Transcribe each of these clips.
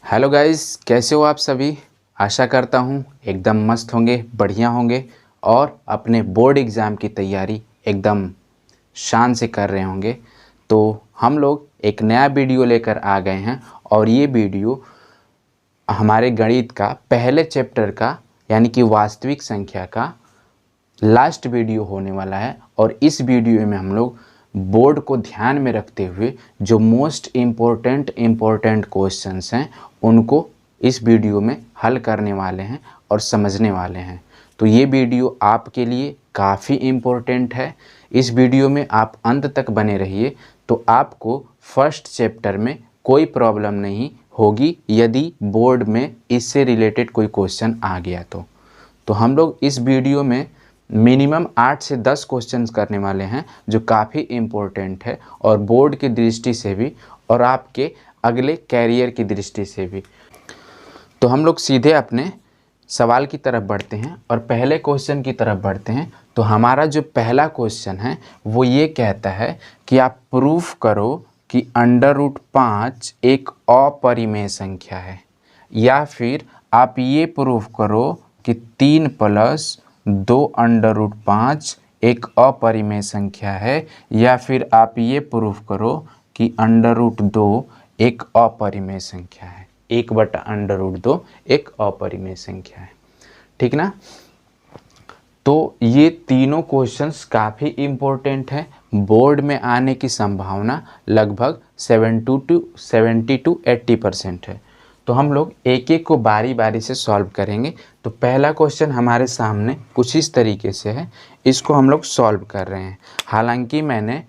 Hello guys, कैसे हो आप सभी। आशा करता हूँ एकदम मस्त होंगे, बढ़िया होंगे और अपने बोर्ड एग्ज़ाम की तैयारी एकदम शान से कर रहे होंगे। तो हम लोग एक नया वीडियो लेकर आ गए हैं और ये वीडियो हमारे गणित का पहले चैप्टर का यानी कि वास्तविक संख्या का लास्ट वीडियो होने वाला है। और इस वीडियो में हम लोग बोर्ड को ध्यान में रखते हुए जो मोस्ट इम्पोर्टेंट क्वेश्चंस हैं उनको इस वीडियो में हल करने वाले हैं और समझने वाले हैं। तो ये वीडियो आपके लिए काफ़ी इम्पोर्टेंट है। इस वीडियो में आप अंत तक बने रहिए तो आपको फर्स्ट चैप्टर में कोई प्रॉब्लम नहीं होगी यदि बोर्ड में इससे रिलेटेड कोई क्वेश्चन आ गया तो हम लोग इस वीडियो में मिनिमम 8 से 10 क्वेश्चंस करने वाले हैं जो काफ़ी इम्पोर्टेंट है और बोर्ड की दृष्टि से भी और आपके अगले कैरियर की दृष्टि से भी। तो हम लोग सीधे अपने सवाल की तरफ बढ़ते हैं और पहले क्वेश्चन की तरफ बढ़ते हैं। तो हमारा जो पहला क्वेश्चन है वो ये कहता है कि आप प्रूफ करो कि √5 एक अपरिमेय संख्या है, या फिर आप ये प्रूफ करो कि 3 + 2√5 एक अपरिमेय संख्या है, या फिर आप ये प्रूफ करो कि √2 एक अपरिमेय संख्या है। 1/√2 एक अपरिमेय संख्या है, ठीक ना। तो ये तीनों क्वेश्चंस काफ़ी इम्पोर्टेंट है। बोर्ड में आने की संभावना लगभग 70 to 80% है। तो हम लोग एक एक को बारी बारी से सॉल्व करेंगे। तो पहला क्वेश्चन हमारे सामने कुछ इस तरीके से है, इसको हम लोग सॉल्व कर रहे हैं। हालांकि मैंने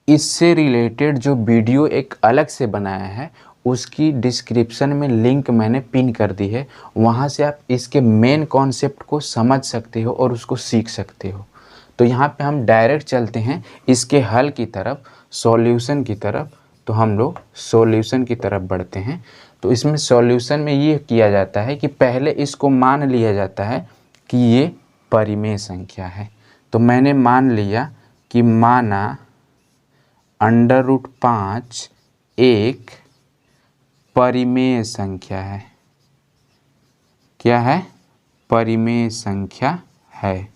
इससे रिलेटेड जो वीडियो एक अलग से बनाया है उसकी डिस्क्रिप्शन में लिंक मैंने पिन कर दी है, वहाँ से आप इसके मेन कॉन्सेप्ट को समझ सकते हो और उसको सीख सकते हो। तो यहाँ पे हम डायरेक्ट चलते हैं इसके हल की तरफ, सॉल्यूशन की तरफ। तो हम लोग सॉल्यूशन की तरफ बढ़ते हैं। तो इसमें सॉल्यूशन में ये किया जाता है कि पहले इसको मान लिया जाता है कि ये परिमेय संख्या है। तो मैंने मान लिया कि माना √5 एक परिमेय संख्या है। क्या है? परिमेय संख्या है।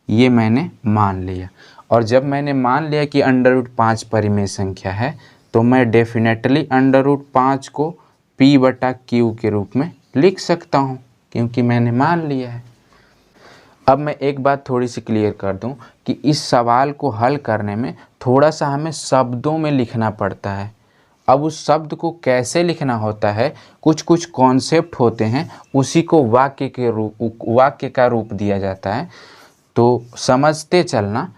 ये मैंने मान लिया। और जब मैंने मान लिया कि √5 परिमेय संख्या है तो मैं डेफिनेटली √5 को P/Q के रूप में लिख सकता हूँ, क्योंकि मैंने मान लिया है। अब मैं एक बात थोड़ी सी क्लियर कर दूं कि इस सवाल को हल करने में थोड़ा सा हमें शब्दों में लिखना पड़ता है। अब उस शब्द को कैसे लिखना होता है, कुछ कुछ कॉन्सेप्ट होते हैं, उसी को वाक्य का रूप दिया जाता है। तो समझते चलना।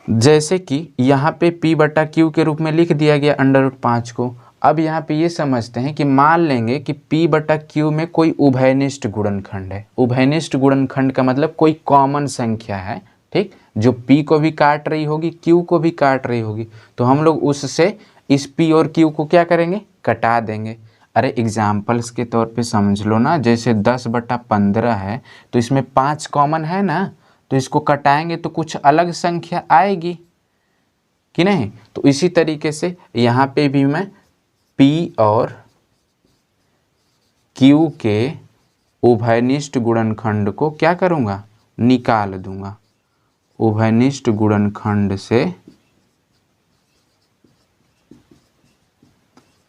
जैसे कि यहाँ पे P/Q के रूप में लिख दिया गया √5 को। अब यहाँ पे ये समझते हैं कि मान लेंगे कि P/Q में कोई उभयनिष्ठ गुणनखंड है। उभयनिष्ठ गुणनखंड का मतलब कोई कॉमन संख्या है, ठीक, जो P को भी काट रही होगी, Q को भी काट रही होगी। तो हम लोग उससे इस P और Q को क्या करेंगे? कटा देंगे। अरे एग्जाम्पल्स के तौर पे समझ लो ना, जैसे 10/15 है तो इसमें 5 कॉमन है ना, तो इसको कटाएंगे तो कुछ अलग संख्या आएगी कि नहीं। तो इसी तरीके से यहाँ पे भी मैं P और Q के उभयनिष्ठ गुणनखंड को क्या करूँगा? निकाल दूंगा। उभयनिष्ठ गुणनखंड से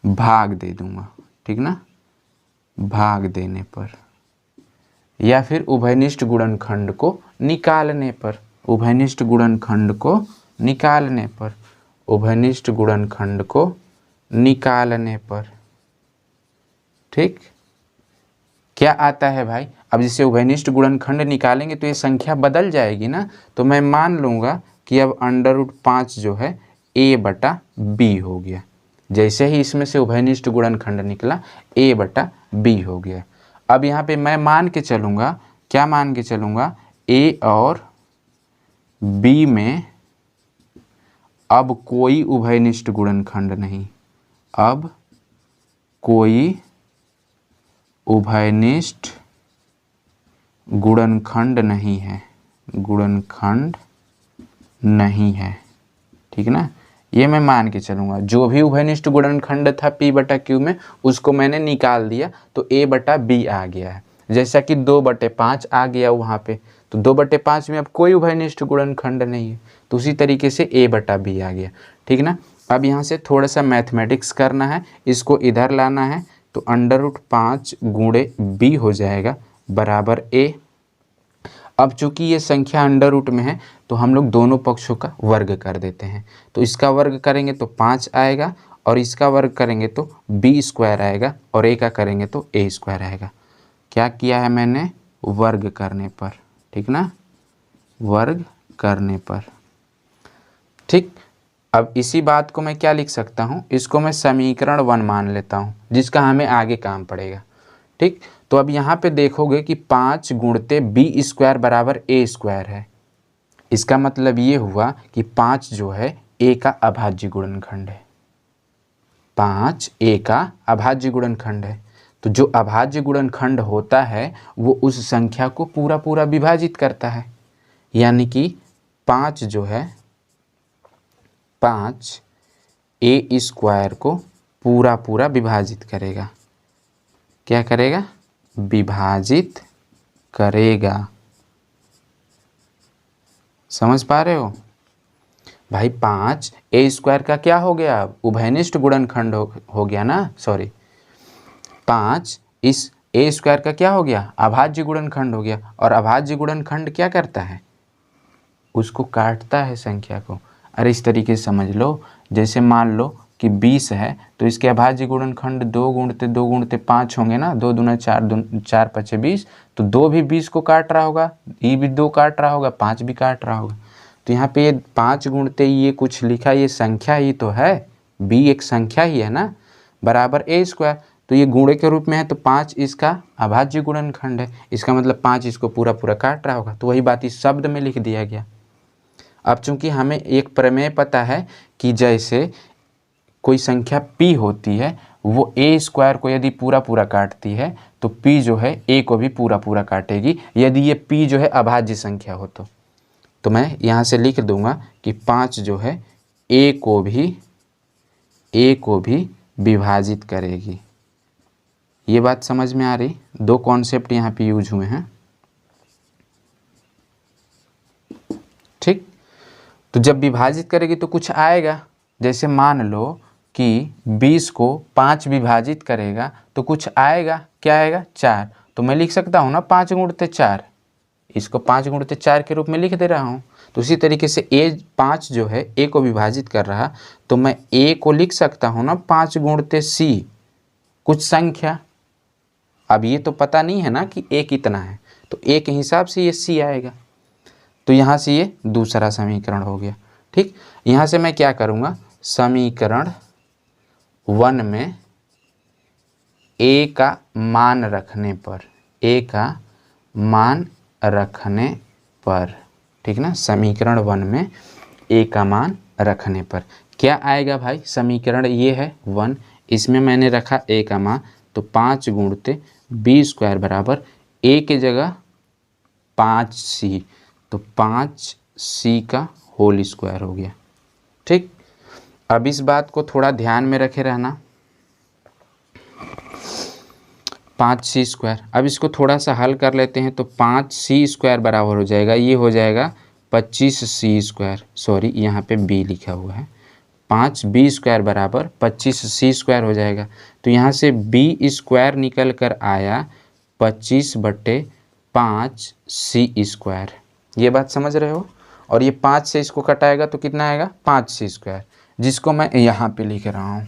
भाग दे दूंगा, ठीक ना। भाग देने पर या फिर उभयनिष्ठ गुणनखंड को निकालने पर, उभयनिष्ठ गुणनखंड को निकालने पर, उभयनिष्ठ गुणनखंड को निकालने पर, ठीक। क्या आता है भाई? अब जैसे उभयनिष्ठ गुणनखंड निकालेंगे तो ये संख्या बदल जाएगी ना। तो मैं मान लूँगा कि अब √5 जो है A/B हो गया। जैसे ही इसमें से उभयनिष्ठ गुणनखंड निकला A/B हो गया। अब यहाँ पे मैं मान के चलूँगा, क्या मान के चलूँगा? A और B में अब कोई उभयनिष्ठ गुणनखंड नहीं। अब कोई उभयनिष्ठ गुणनखंड नहीं है, गुणनखंड नहीं है, ठीक ना। ये मैं मान के चलूँगा। जो भी उभयनिष्ठ गुणनखंड था p बटा q में उसको मैंने निकाल दिया तो a बटा b आ गया है। जैसा कि 2/5 आ गया वहाँ पे, तो 2/5 में अब कोई उभयनिष्ठ गुणनखंड नहीं है, तो उसी तरीके से a बटा b आ गया। ठीक ना। अब यहाँ से थोड़ा सा मैथमेटिक्स करना है, इसको इधर लाना है, तो √5 गुणे b हो जाएगा बराबर a। अब चूंकि ये संख्या अंडर रूट में है तो हम लोग दोनों पक्षों का वर्ग कर देते हैं। तो इसका वर्ग करेंगे तो 5 आएगा और इसका वर्ग करेंगे तो b² आएगा और a का करेंगे तो a² आएगा। क्या किया है मैंने? वर्ग करने पर। ठीक ना, वर्ग करने पर। ठीक। अब इसी बात को मैं क्या लिख सकता हूँ, इसको मैं समीकरण 1 मान लेता हूँ, जिसका हमें आगे काम पड़ेगा। ठीक। तो अब यहाँ पे देखोगे कि 5 गुणते b² बराबर a² है। इसका मतलब ये हुआ कि 5 जो है a का अभाज्य गुणनखंड है। 5 a का अभाज्य गुणनखंड है। तो जो अभाज्य गुणनखंड होता है वो उस संख्या को पूरा पूरा विभाजित करता है, यानी कि 5 जो है 5 a² को पूरा पूरा विभाजित करेगा। क्या करेगा? विभाजित करेगा। समझ पा रहे हो भाई? 5 a² का क्या हो गया? उभयनिष्ठ गुणनखंड हो गया ना, सॉरी 5 इस a² का क्या हो गया? अभाज्य गुणनखंड हो गया। और अभाज्य गुणनखंड क्या करता है? उसको काटता है संख्या को। अरे इस तरीके से समझ लो, जैसे मान लो कि 20 है तो इसके अभाज्य गुणनखंड 2 गुणते 5 होंगे ना, 2 दूना 4, 4 5 20, तो 2 भी 20 को काट रहा होगा, ये भी 2 काट रहा होगा, 5 भी काट रहा होगा। तो यहाँ पे 5 गुणते ये कुछ लिखा, ये संख्या ही तो है, b एक संख्या ही है ना, बराबर a²। तो ये गुणे के रूप में है तो 5 इसका अभाज्य गुणनखंड है, इसका मतलब 5 इसको पूरा पूरा काट रहा होगा। तो वही बात इस शब्द में लिख दिया गया। अब चूंकि हमें एक प्रमेय पता है कि जैसे कोई संख्या p होती है वो a² को यदि पूरा पूरा काटती है तो p जो है a को भी पूरा पूरा काटेगी, यदि ये p जो है अभाज्य संख्या हो तो मैं यहाँ से लिख दूंगा कि 5 जो है a को भी विभाजित करेगी। ये बात समझ में आ रही? दो कॉन्सेप्ट यहाँ पे यूज हुए हैं। ठीक। तो जब विभाजित करेगी तो कुछ आएगा, जैसे मान लो कि 20 को 5 विभाजित करेगा तो कुछ आएगा। क्या आएगा? 4। तो मैं लिख सकता हूँ ना 5 गुणते 4, इसको 5 गुणते 4 के रूप में लिख दे रहा हूँ। तो उसी तरीके से a5 जो है a को विभाजित कर रहा, तो मैं a को लिख सकता हूँ ना 5 गुणते c कुछ संख्या। अब ये तो पता नहीं है ना कि a कितना है, तो a के हिसाब से ये c आएगा। तो यहाँ से ये दूसरा समीकरण हो गया। ठीक। यहाँ से मैं क्या करूँगा, समीकरण 1 में a का मान रखने पर, a का मान रखने पर, ठीक ना, समीकरण 1 में a का मान रखने पर क्या आएगा भाई? समीकरण ये है 1, इसमें मैंने रखा a का मान, तो 5 गुणते b² बराबर a के जगह 5c, तो 5c का होल स्क्वायर हो गया। ठीक। अब इस बात को थोड़ा ध्यान में रखे रहना, 5c²। अब इसको थोड़ा सा हल कर लेते हैं तो 5c² बराबर हो जाएगा, ये हो जाएगा 25c², सॉरी यहाँ पे b लिखा हुआ है, 5b² बराबर 25c² हो जाएगा। तो यहाँ से b² निकल कर आया 25/5c²। ये बात समझ रहे हो? और ये 5 से इसको कटाएगा तो कितना आएगा? 5c², जिसको मैं यहाँ पे लिख रहा हूँ।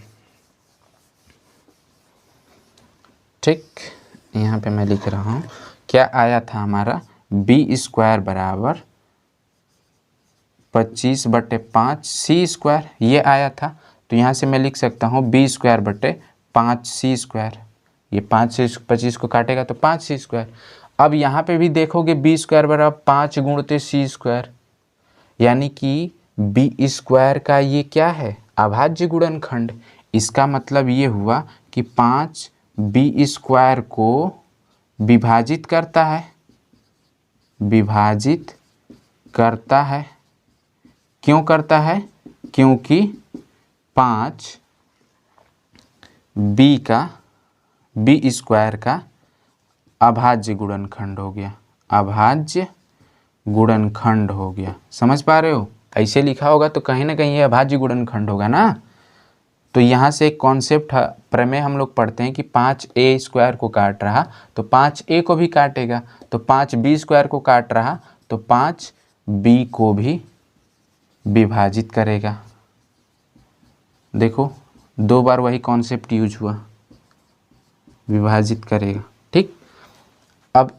ठीक, यहाँ पे मैं लिख रहा हूँ, क्या आया था हमारा? b² बराबर 25/5c², ये आया था। तो यहाँ से मैं लिख सकता हूँ b²/5c²। ये 5 से 25 को काटेगा तो 5c²। अब यहाँ पे भी देखोगे b² बराबर 5 गुणते c², यानी कि b² का ये क्या है? अभाज्य गुणनखंड। इसका मतलब ये हुआ कि 5 b² को विभाजित करता है, विभाजित करता है। क्यों करता है? क्योंकि 5 बी स्क्वायर का अभाज्य गुणनखंड हो गया, अभाज्य गुणनखंड हो गया। समझ पा रहे हो? ऐसे लिखा होगा तो कहीं ना कहीं ये अभाज्य गुणनखंड होगा ना। तो यहाँ से एक कॉन्सेप्ट प्रमेय हम लोग पढ़ते हैं कि 5a स्क्वायर को काट रहा तो 5a को भी काटेगा, तो 5b स्क्वायर को काट रहा तो 5b को भी विभाजित करेगा। देखो 2 बार वही कॉन्सेप्ट यूज हुआ, विभाजित करेगा। ठीक, अब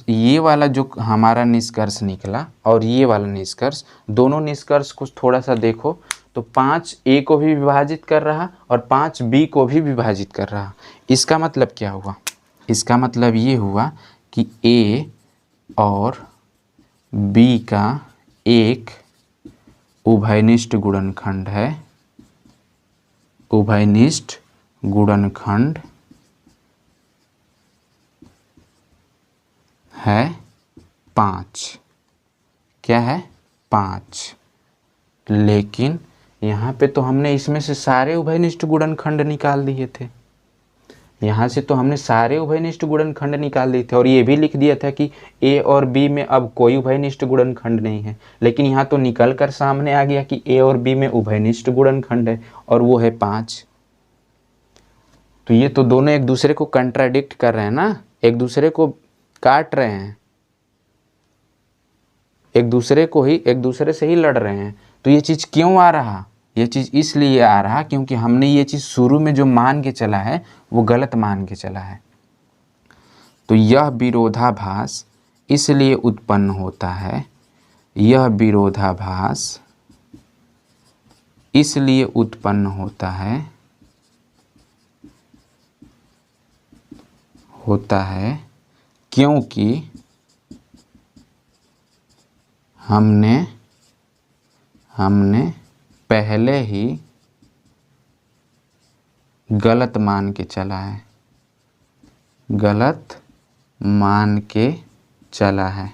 ये वाला जो हमारा निष्कर्ष निकला और ये वाला निष्कर्ष, दोनों निष्कर्ष को थोड़ा सा देखो तो 5a को भी विभाजित कर रहा और 5b को भी विभाजित कर रहा। इसका मतलब क्या हुआ? इसका मतलब ये हुआ कि a और b का एक उभयनिष्ठ गुणनखंड है, उभयनिष्ठ गुणनखंड है 5। क्या है? 5। लेकिन यहाँ पे तो हमने इसमें से सारे उभयनिष्ठ गुणनखंड निकाल दिए थे, यहाँ से तो हमने सारे उभयनिष्ठ गुणनखंड निकाल दिए थे और ये भी लिख दिया था कि a और b में अब कोई उभयनिष्ठ गुणनखंड नहीं है। लेकिन यहाँ तो निकल कर सामने आ गया कि a और b में उभयनिष्ठ गुणनखंड है और वो है 5। तो ये तो दोनों एक दूसरे को कंट्राडिक्ट कर रहे हैं ना, एक दूसरे को काट रहे हैं, एक दूसरे से ही लड़ रहे हैं। तो ये चीज़ क्यों आ रहा? ये चीज़ इसलिए आ रहा क्योंकि हमने ये चीज़ शुरू में जो मान के चला है वो गलत मान के चला है। तो यह विरोधाभास इसलिए उत्पन्न होता है, यह विरोधाभास इसलिए उत्पन्न होता है क्योंकि हमने पहले ही गलत मान के चला है, गलत मान के चला है।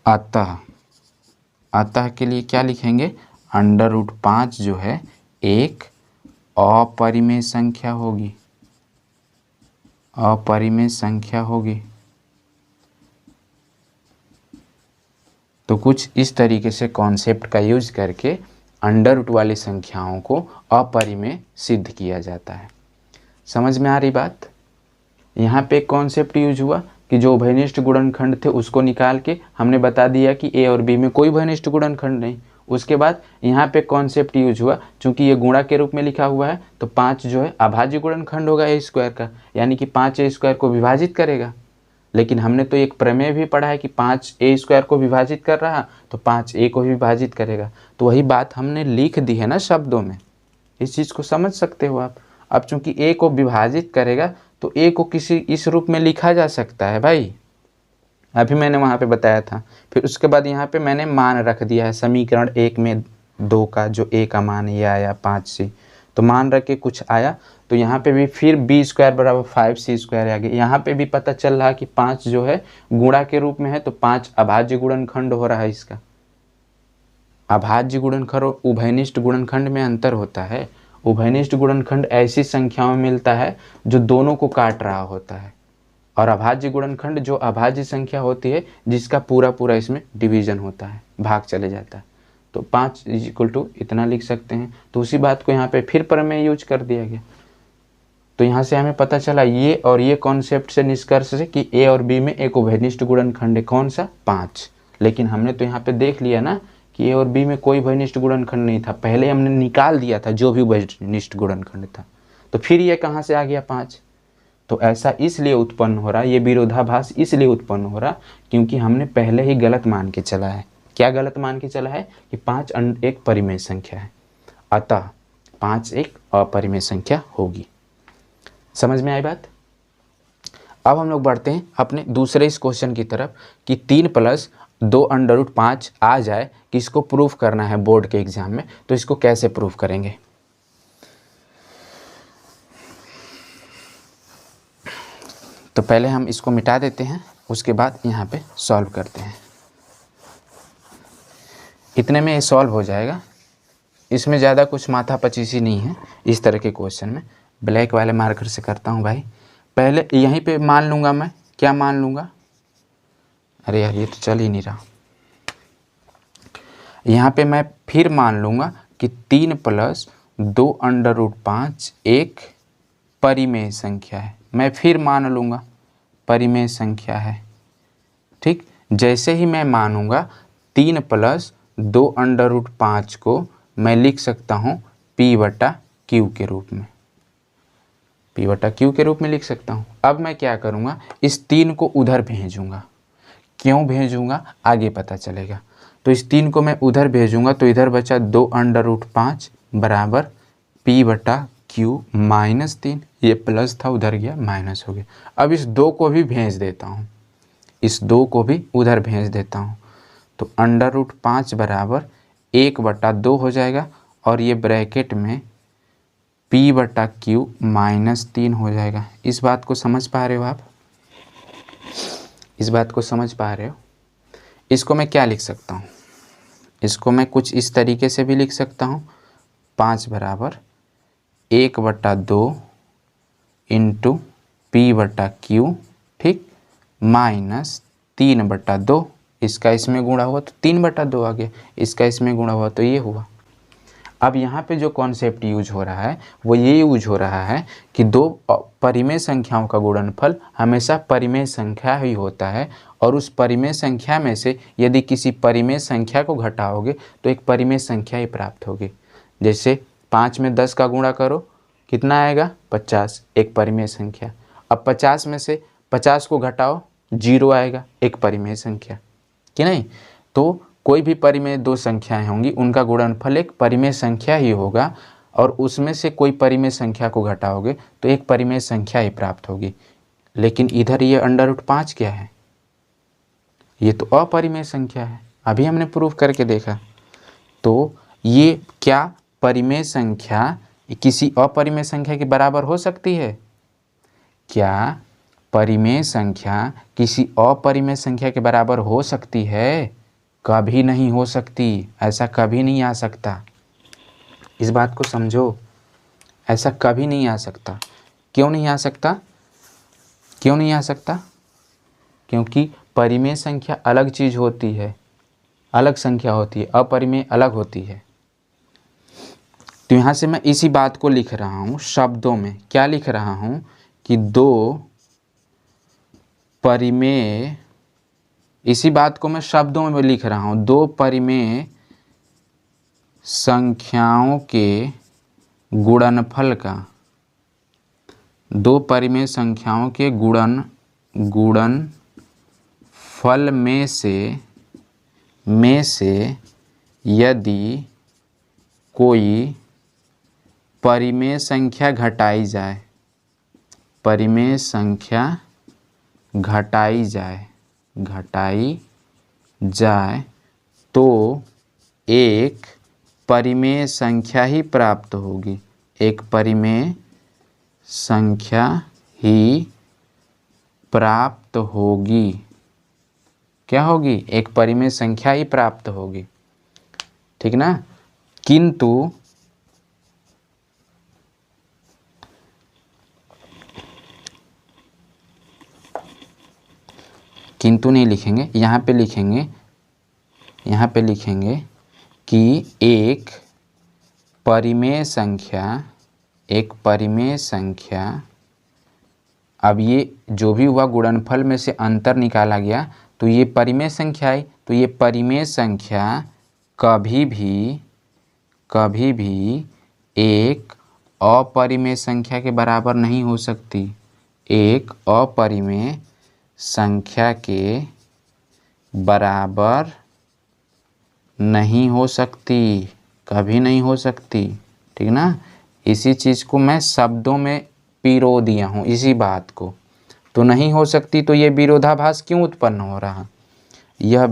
अतः के लिए क्या लिखेंगे? √5 जो है एक अपरिमेय संख्या होगी, अपरिमेय संख्या होगी। तो कुछ इस तरीके से कॉन्सेप्ट का यूज करके √ वाली संख्याओं को अपरिमेय सिद्ध किया जाता है। समझ में आ रही बात? यहाँ पे एक कॉन्सेप्ट यूज हुआ कि जो उभयनिष्ठ गुणनखंड थे उसको निकाल के हमने बता दिया कि a और b में कोई उभयनिष्ठ गुणनखंड नहीं। उसके बाद यहाँ पे कॉन्सेप्ट यूज हुआ, चूंकि ये गुणा के रूप में लिखा हुआ है तो 5 जो है अभाज्य गुणनखंड होगा a स्क्वायर का, यानी कि 5a स्क्वायर को विभाजित करेगा। लेकिन हमने तो एक प्रमेय भी पढ़ा है कि 5a स्क्वायर को विभाजित कर रहा तो 5a को भी विभाजित करेगा। तो वही बात हमने लिख दी है ना शब्दों में, इस चीज़ को समझ सकते हो आप। अब चूंकि a को विभाजित करेगा तो a को किसी इस रूप में लिखा जा सकता है भाई, अभी मैंने वहाँ पे बताया था। फिर उसके बाद यहाँ पे मैंने मान रख दिया है समीकरण 1 में 2 का, जो a का मान ये आया 5c, तो मान रख के कुछ आया तो यहाँ पे भी फिर b स्क्वायर बराबर 5c स्क्वायर आ गया। यहाँ पे भी पता चल रहा कि 5 जो है गुणा के रूप में है तो 5 अभाज्य गुणनखंड हो रहा है। इसका अभाज्य गुणनखंड और उभयनिष्ठ गुणनखंड में अंतर होता है। उभयनिष्ठ गुणनखंड ऐसी संख्याओं में मिलता है जो दोनों को काट रहा होता है, और अभाज्य गुणनखंड जो अभाज्य संख्या होती है जिसका पूरा पूरा इसमें डिवीजन होता है, भाग चले जाता है। तो 5 = इतना लिख सकते हैं। तो उसी बात को यहाँ पे फिर प्रमेय यूज कर दिया गया। तो यहाँ से हमें पता चला ये और ये कॉन्सेप्ट से निष्कर्ष से कि a और b में एक उभयनिष्ठ गुणनखंड है, कौन सा? 5। लेकिन हमने तो यहाँ पे देख लिया ना कि a और b में कोई उभयनिष्ठ गुणनखंड नहीं था, पहले हमने निकाल दिया था जो भी उभयनिष्ठ गुणनखंड था। तो फिर ये कहाँ से आ गया 5? तो ऐसा इसलिए उत्पन्न हो रहा, ये विरोधाभास इसलिए उत्पन्न हो रहा क्योंकि हमने पहले ही गलत मान के चला है। क्या गलत मान के चला है? कि 5 एक परिमेय संख्या है, अतः 5 एक अपरिमेय संख्या होगी। समझ में आई बात? अब हम लोग बढ़ते हैं अपने दूसरे इस क्वेश्चन की तरफ कि 3 + 2√5 आ जाए, कि इसको प्रूफ करना है बोर्ड के एग्जाम में। तो इसको कैसे प्रूफ करेंगे? तो पहले हम इसको मिटा देते हैं, उसके बाद यहाँ पे सॉल्व करते हैं। इतने में ये सॉल्व हो जाएगा। इसमें ज़्यादा कुछ माथा पचीसी नहीं है इस तरह के क्वेश्चन में। ब्लैक वाले मार्कर से करता हूँ भाई। पहले यहीं पे मान लूँगा मैं, क्या मान लूँगा, अरे यार ये तो चल ही नहीं रहा। यहाँ पे मैं फिर मान लूँगा कि 3 + 2√5 एक परिमेय संख्या है। मैं फिर मान लूँगा परिमेय संख्या है। ठीक, जैसे ही मैं मानूँगा 3 + 2√5 को मैं लिख सकता हूँ P/Q के रूप में, P/Q के रूप में लिख सकता हूँ। अब मैं क्या करूँगा, इस 3 को उधर भेजूँगा। क्यों भेजूँगा आगे पता चलेगा। तो इस 3 को मैं उधर भेजूँगा तो इधर बचा 2√5 बराबर P/Q -3, ये प्लस था उधर गया माइनस हो गया। अब इस 2 को भी भेज देता हूँ, इस 2 को भी उधर भेज देता हूँ। तो √5 बराबर 1/2 हो जाएगा और ये ब्रैकेट में P/Q -3 हो जाएगा। इस बात को समझ पा रहे हो आप, इस बात को समझ पा रहे हो। इसको मैं क्या लिख सकता हूँ, इसको मैं कुछ इस तरीके से भी लिख सकता हूँ, 5 बराबर 1/2 इंटू P/Q, ठीक, -3/2। इसका इसमें गुणा हुआ तो 3/2 आ गया, इसका इसमें गुणा हुआ तो ये हुआ। अब यहाँ पे जो कॉन्सेप्ट यूज हो रहा है वो ये यूज हो रहा है कि दो परिमेय संख्याओं का गुणनफल हमेशा परिमेय संख्या ही होता है, और उस परिमेय संख्या में से यदि किसी परिमेय संख्या को घटाओगे तो एक परिमेय संख्या ही प्राप्त होगी। जैसे 5 में 10 का गुणा करो, कितना आएगा, 50, एक परिमेय संख्या। अब 50 में से 50 को घटाओ, 0 आएगा, एक परिमेय संख्या, कि नहीं। तो कोई भी परिमेय दो संख्याएं होंगी, उनका गुणनफल एक परिमेय संख्या ही होगा, और उसमें से कोई परिमेय संख्या को घटाओगे तो एक परिमेय संख्या ही प्राप्त होगी। लेकिन इधर ये √5 क्या है, ये तो अपरिमेय संख्या है, अभी हमने प्रूफ करके देखा। तो ये क्या परिमेय संख्या किसी अपरिमेय संख्या के बराबर हो सकती है? क्या परिमेय संख्या किसी अपरिमेय संख्या के बराबर हो सकती है? कभी नहीं हो सकती, ऐसा कभी नहीं आ सकता। इस बात को समझो, ऐसा कभी नहीं आ सकता। क्यों नहीं आ सकता, क्यों नहीं आ सकता? क्योंकि परिमेय संख्या अलग चीज़ होती है, अलग संख्या होती है, अपरिमेय अलग होती है। तो यहाँ से मैं इसी बात को लिख रहा हूँ शब्दों में, क्या लिख रहा हूँ कि दो परिमेय, इसी बात को मैं शब्दों में लिख रहा हूँ, दो परिमेय संख्याओं के गुणनफल का, दो परिमेय संख्याओं के गुणनफल में से यदि कोई परिमेय संख्या घटाई जाए, परिमेय संख्या घटाई जाए तो एक परिमेय संख्या ही प्राप्त होगी, एक परिमेय संख्या ही प्राप्त होगी। क्या होगी? एक परिमेय संख्या ही प्राप्त होगी, ठीक ना। किंतु नहीं लिखेंगे, यहाँ पे लिखेंगे कि एक परिमेय संख्या, अब ये जो भी हुआ गुणनफल में से अंतर निकाला गया तो ये परिमेय संख्या आई, तो ये परिमेय संख्या कभी भी एक अपरिमेय संख्या के बराबर नहीं हो सकती, एक अपरिमेय संख्या के बराबर नहीं हो सकती, कभी नहीं हो सकती, ठीक ना। इसी चीज़ को मैं शब्दों में पिरो दिया हूँ, इसी बात को। तो नहीं हो सकती, तो ये विरोधाभास क्यों उत्पन्न हो रहा? यह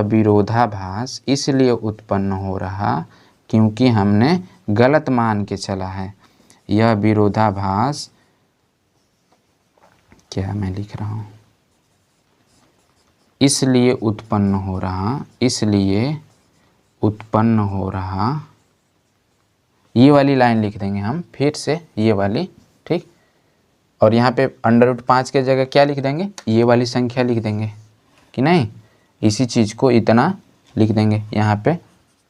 विरोधाभास इसलिए उत्पन्न हो रहा क्योंकि हमने गलत मान के चला है। यह विरोधाभास, क्या मैं लिख रहा हूँ, इसलिए उत्पन्न उत्पन्न हो रहा, ये वाली लाइन लिख देंगे हम फिर से, ये वाली, ठीक। और यहाँ पे √5 के जगह क्या लिख देंगे, ये वाली संख्या लिख देंगे कि नहीं, इसी चीज़ को इतना लिख देंगे। यहाँ पे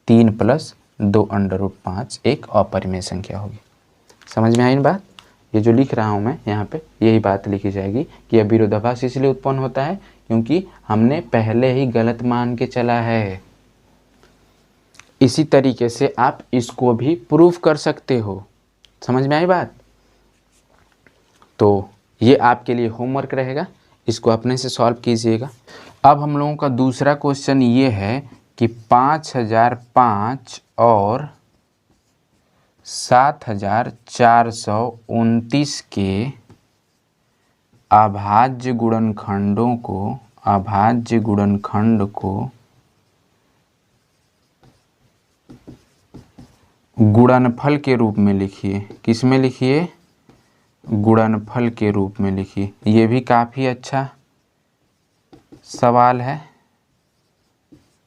3 + 2 √5 एक अपरिमेय संख्या होगी। समझ में आई ना बात? ये जो लिख रहा हूँ मैं यहाँ पे, यही बात लिखी जाएगी कि यह विरोधाभास इसलिए उत्पन्न होता है क्योंकि हमने पहले ही गलत मान के चला है। इसी तरीके से आप इसको भी प्रूफ कर सकते हो। समझ में आई बात? तो ये आपके लिए होमवर्क रहेगा, इसको अपने से सॉल्व कीजिएगा। अब हम लोगों का दूसरा क्वेश्चन ये है कि 5005 और 7429 के अभाज्य गुणनखंड को गुणनफल के रूप में लिखिए। किस में लिखिए? गुणनफल के रूप में लिखिए। ये भी काफ़ी अच्छा सवाल है,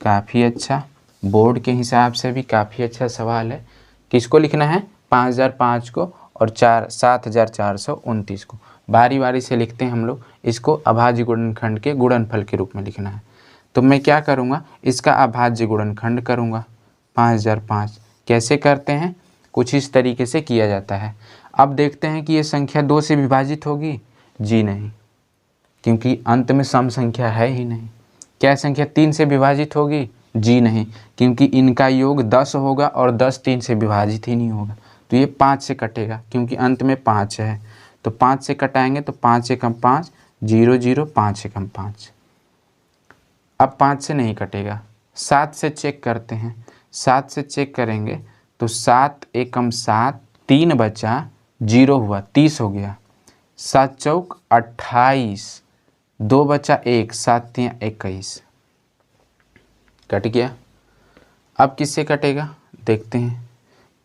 काफ़ी अच्छा, बोर्ड के हिसाब से भी काफ़ी अच्छा सवाल है। किसको लिखना है? 5005 को और 7429 को। बारी बारी से लिखते हैं हम लोग। इसको अभाज्य गुणनखंड के गुणनफल के रूप में लिखना है। तो मैं क्या करूँगा, इसका अभाज्य गुणनखंड करूँगा 5005। कैसे करते हैं? कुछ इस तरीके से किया जाता है। अब देखते हैं कि ये संख्या 2 से विभाजित होगी? जी नहीं, क्योंकि अंत में सम संख्या है ही नहीं। क्या संख्या 3 से विभाजित होगी? जी नहीं, क्योंकि इनका योग 10 होगा और 10 3 से विभाजित ही नहीं होगा। तो ये 5 से कटेगा क्योंकि अंत में 5 है। तो 5 से कटाएंगे तो 5 एकम 5, 0 0, 5 एकम 5। अब 5 से नहीं कटेगा। 7 से चेक करते हैं। 7 से चेक करेंगे तो 7 एकम 7, 3 बचा, 0 हुआ, 30 हो गया। 7 चौक 28, 2 बचा 1, 7 तियां 21, कट गया। अब किससे कटेगा देखते हैं।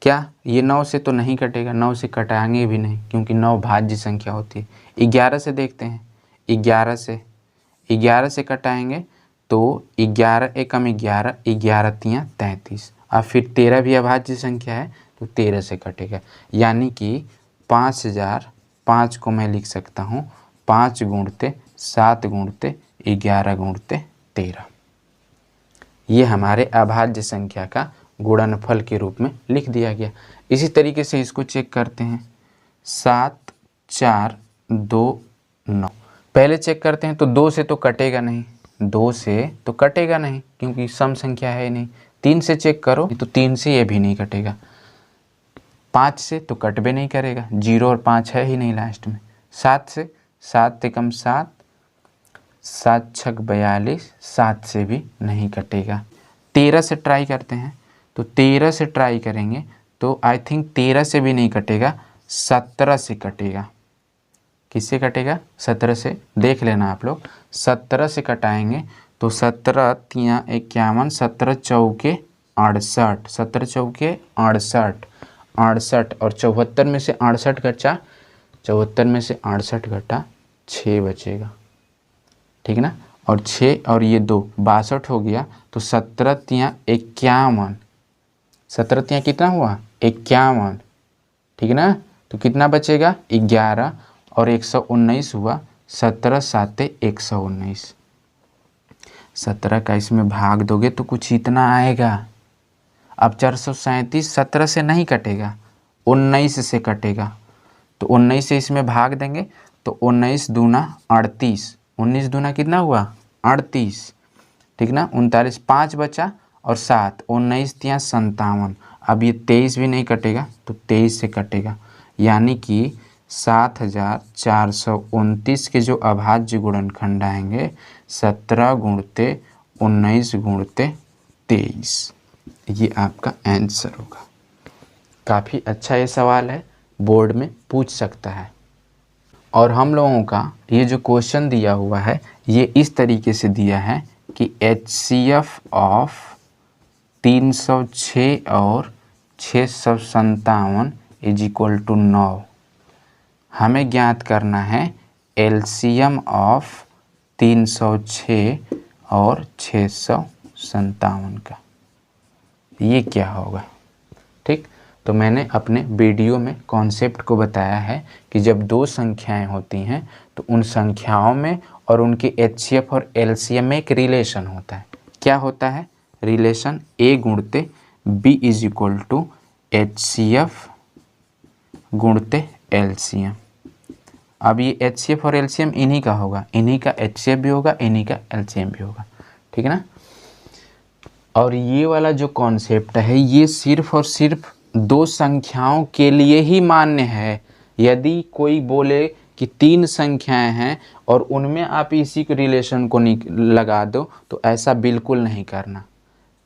क्या ये 9 से तो नहीं कटेगा, 9 से कटाएंगे भी नहीं क्योंकि 9 भाज्य संख्या होती है। 11 से देखते हैं। 11 से कटाएंगे तो 11 एकम 11, 11 तियां 33। अब फिर 13 भी अभाज्य संख्या है तो 13 से कटेगा। यानी कि 5005 को मैं लिख सकता हूँ 5 गुणते 7 गुणते 11 गुणते 13। ये हमारे अभाज्य संख्या का गुणनफल के रूप में लिख दिया गया। इसी तरीके से इसको चेक करते हैं। 7 4 2 9। पहले चेक करते हैं तो 2 से तो कटेगा नहीं, 2 से तो कटेगा नहीं क्योंकि सम संख्या है नहीं। 3 से चेक करो तो 3 से ये भी नहीं कटेगा। 5 से तो कट भी नहीं करेगा, 0 और 5 है ही नहीं लास्ट में। 7 से, 7 एकम 7, 7 छक 42, 7 से भी नहीं कटेगा। 13 से ट्राई करते हैं तो 13 से ट्राई करेंगे तो आई थिंक 13 से भी नहीं कटेगा, 17 से कटेगा। किससे कटेगा? 17 से। देख लेना आप लोग। 17 से कटाएंगे तो 17 तियां 51, 17 चौके 68, 17 चौके 68, 68 और 74 में से 68 घटा, 74 में से 68 घटा 6 बचेगा, ठीक ना। और 6 और ये 2 62 हो गया। तो 17 तियां 51, 17 तियां कितना हुआ? 51, ठीक ना। तो कितना बचेगा? 11 और 119 हुआ। 17 7 119। 17 का इसमें भाग दोगे तो कुछ इतना आएगा। अब 437 17 से नहीं कटेगा, 19 से कटेगा। तो 19 से इसमें भाग देंगे तो 19 दूना 38, 19 दूना कितना हुआ? 38, ठीक ना। 39, 5 बचा और 7, 19 तियां 57। अब ये 23 भी नहीं कटेगा तो 23 से कटेगा। यानी कि 7429 के जो अभाज्य गुणनखंड आएंगे 17 गुणते 19 गुणते 23, ये आपका आंसर होगा। काफ़ी अच्छा ये सवाल है, बोर्ड में पूछ सकता है। और हम लोगों का ये जो क्वेश्चन दिया हुआ है ये इस तरीके से दिया है कि HCF ऑफ 306 और 657 इज इक्वल टू 9। हमें ज्ञात करना है LCM ऑफ 306 और 657 का। ये क्या होगा। ठीक, तो मैंने अपने वीडियो में कॉन्सेप्ट को बताया है कि जब दो संख्याएं होती हैं तो उन संख्याओं में और उनके एचसीएफ और एलसीएम में एक रिलेशन होता है। क्या होता है रिलेशन? ए गुणते B is equal to HCF गुणते एलसीएम। अब ये एचसीएफ और एलसीएम इन्हीं का होगा, इन्हीं का एचसीएफ भी होगा, इन्हीं का एलसीएम भी होगा। ठीक है ना। और ये वाला जो कॉन्सेप्ट है ये सिर्फ और सिर्फ दो संख्याओं के लिए ही मान्य है। यदि कोई बोले कि तीन संख्याएं हैं और उनमें आप इसी के रिलेशन को लगा दो तो ऐसा बिल्कुल नहीं करना।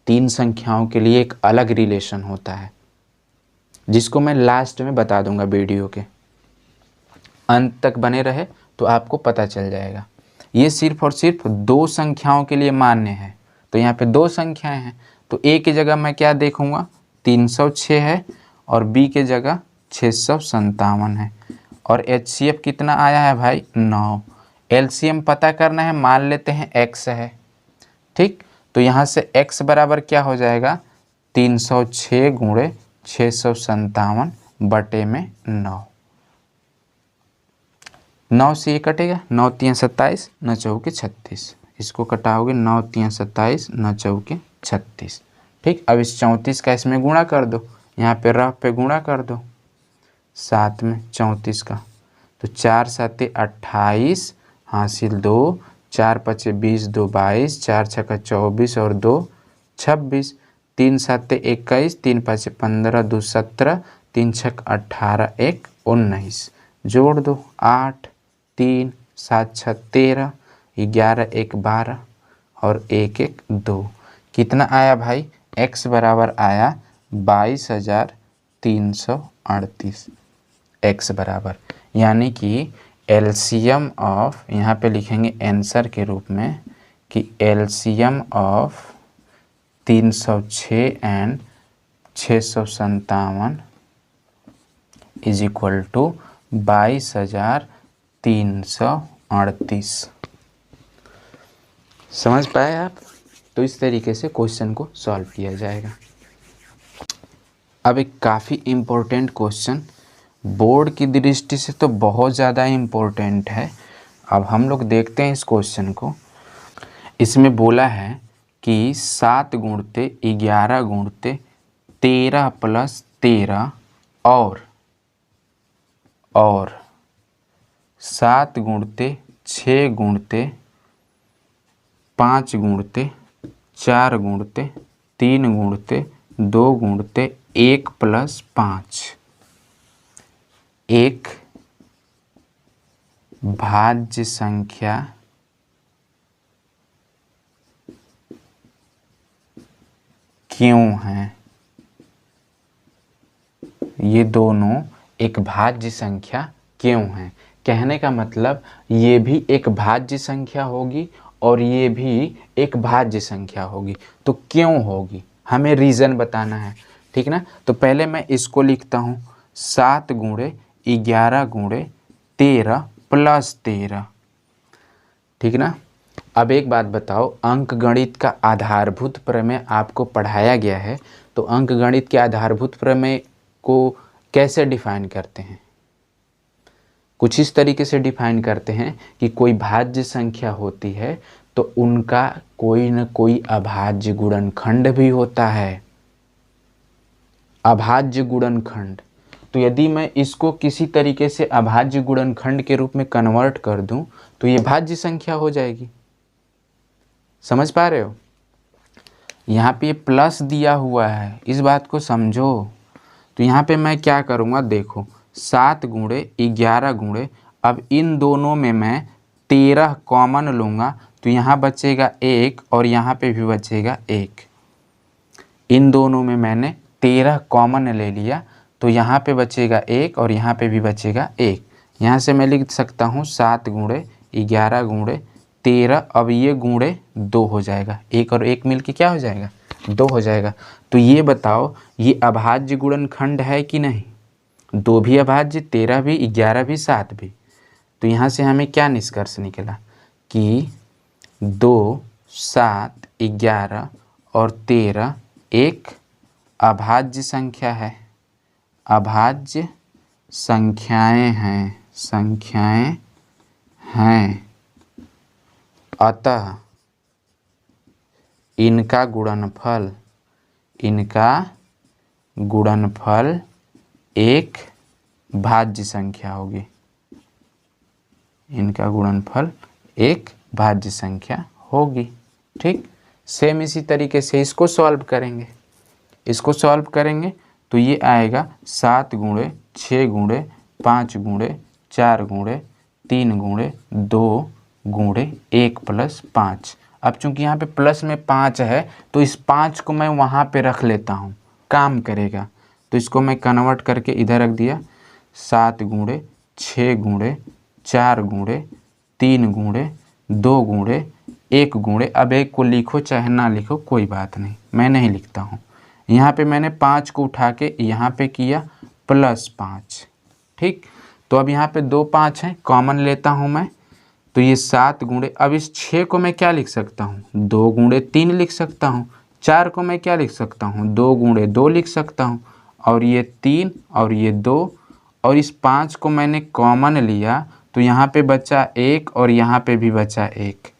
तीन संख्याओं के लिए एक अलग रिलेशन होता है जिसको मैं लास्ट में बता दूंगा। वीडियो के अंत तक बने रहे तो आपको पता चल जाएगा। ये सिर्फ और सिर्फ दो संख्याओं के लिए मान्य है। तो यहाँ पे दो संख्याएं हैं तो ए की जगह मैं क्या देखूंगा 306 है और बी के जगह 657 है। और एचसीएफ कितना आया है भाई 9। एलसीएम पता करना है, मान लेते हैं x है। ठीक, तो यहाँ से x बराबर क्या हो जाएगा 306 गुणे 657 बटे में 9। 9 से ये कटेगा, 9 3 27, 9 चौके 36। इसको कटाओगे 9 3 27, 9 चौके 36। ठीक, अब इस 34 का इसमें गुणा कर दो, यहाँ पे रफ पे गुणा कर दो 7 में 34 का। तो 4 7 28 हासिल 2, 4 5 20, 2 22, 4 6 24 और 2 26, 3 7 21, 3 5 15, 2 17, 3 6 18, 1 19। जोड़ दो 8 3 7 6 13, 11 1 12 और 1 1 2। कितना आया भाई x बराबर आया 22,338। x बराबर यानी कि एलसीएम ऑफ, यहाँ पे लिखेंगे आंसर के रूप में कि LCM of 306 and 657 is equal to 22,338। समझ पाए आप? तो इस तरीके से क्वेश्चन को सॉल्व किया जाएगा। अब एक काफ़ी इम्पोर्टेंट क्वेश्चन, बोर्ड की दृष्टि से तो बहुत ज़्यादा इम्पोर्टेंट है। अब हम लोग देखते हैं इस क्वेश्चन को। इसमें बोला है कि 7 गुणते 11 गुणते 13 प्लस 13 और 7 गुणते 6 गुणते 5 गुणते 4 गुणते 3 गुणते 2 गुणते 1 प्लस 5 एक भाज्य संख्या क्यों है? ये दोनों एक भाज्य संख्या क्यों है? कहने का मतलब ये भी एक भाज्य संख्या होगी और ये भी एक भाज्य संख्या होगी। तो क्यों होगी हमें रीज़न बताना है। ठीक ना। तो पहले मैं इसको लिखता हूँ 7 गुणे 11 गुणे 13 प्लस 13। ठीक ना। अब एक बात बताओ, अंक गणित का आधारभूत प्रमेय आपको पढ़ाया गया है तो अंक गणित के आधारभूत प्रमेय को कैसे डिफाइन करते हैं? कुछ इस तरीके से डिफाइन करते हैं कि कोई भाज्य संख्या होती है तो उनका कोई न कोई अभाज्य गुणनखंड भी होता है। अभाज्य गुणनखंड। तो यदि मैं इसको किसी तरीके से अभाज्य गुणनखंड के रूप में कन्वर्ट कर दूं तो ये भाज्य संख्या हो जाएगी। समझ पा रहे हो? यहाँ पे प्लस दिया हुआ है, इस बात को समझो। तो यहाँ पे मैं क्या करूँगा देखो, 7 गुणे 11 गुणे, अब इन दोनों में मैं 13 कॉमन लूँगा तो यहाँ बचेगा 1 और यहाँ पे भी बचेगा 1। इन दोनों में मैंने 13 कॉमन ले लिया तो यहाँ पे बचेगा 1 और यहाँ पे भी बचेगा 1। यहाँ से मैं लिख सकता हूँ 7 गुणे 11 गुणे 13। अब ये गुणे 2 हो जाएगा, 1 और 1 मिल के क्या हो जाएगा 2 हो जाएगा। तो ये बताओ ये अभाज्य गुणनखंड है कि नहीं? 2 भी अभाज्य, 13 भी, 11 भी, 7 भी। तो यहाँ से हमें क्या निष्कर्ष निकला कि 2, 7, 11 और 13 एक अभाज्य संख्या है, अभाज्य संख्याएं हैं, अतः इनका गुणनफल एक भाज्य संख्या होगी, इनका गुणनफल एक भाज्य संख्या होगी। ठीक, सेम इसी तरीके से इसको सॉल्व करेंगे तो ये आएगा 7 गुणे 6 गुणे 5 गुणे 4 गुणे 3 गुणे 2 गुणे 1 प्लस 5। अब चूंकि यहाँ पे प्लस में 5 है तो इस 5 को मैं वहाँ पे रख लेता हूँ, काम करेगा। तो इसको मैं कन्वर्ट करके इधर रख दिया, 7 गुणे 6 गुणे 4 गुणे 3 गुणे 2 गुणे 1 गुणे, अब 1 को लिखो चाहे ना लिखो कोई बात नहीं, मैं नहीं लिखता हूँ। यहाँ पे मैंने 5 को उठा के यहाँ पे किया प्लस 5। ठीक, तो अब यहाँ पे 2 5 हैं, कॉमन लेता हूँ मैं, तो ये 7 गुणे, अब इस 6 को मैं क्या लिख सकता हूँ, 2 गुणे 3 लिख सकता हूँ। 4 को मैं क्या लिख सकता हूँ, 2 गुणे 2 लिख सकता हूँ। और ये 3 और ये 2 और इस 5 को मैंने कॉमन लिया तो यहाँ पे बचा 1 और यहाँ पे भी बचा 1।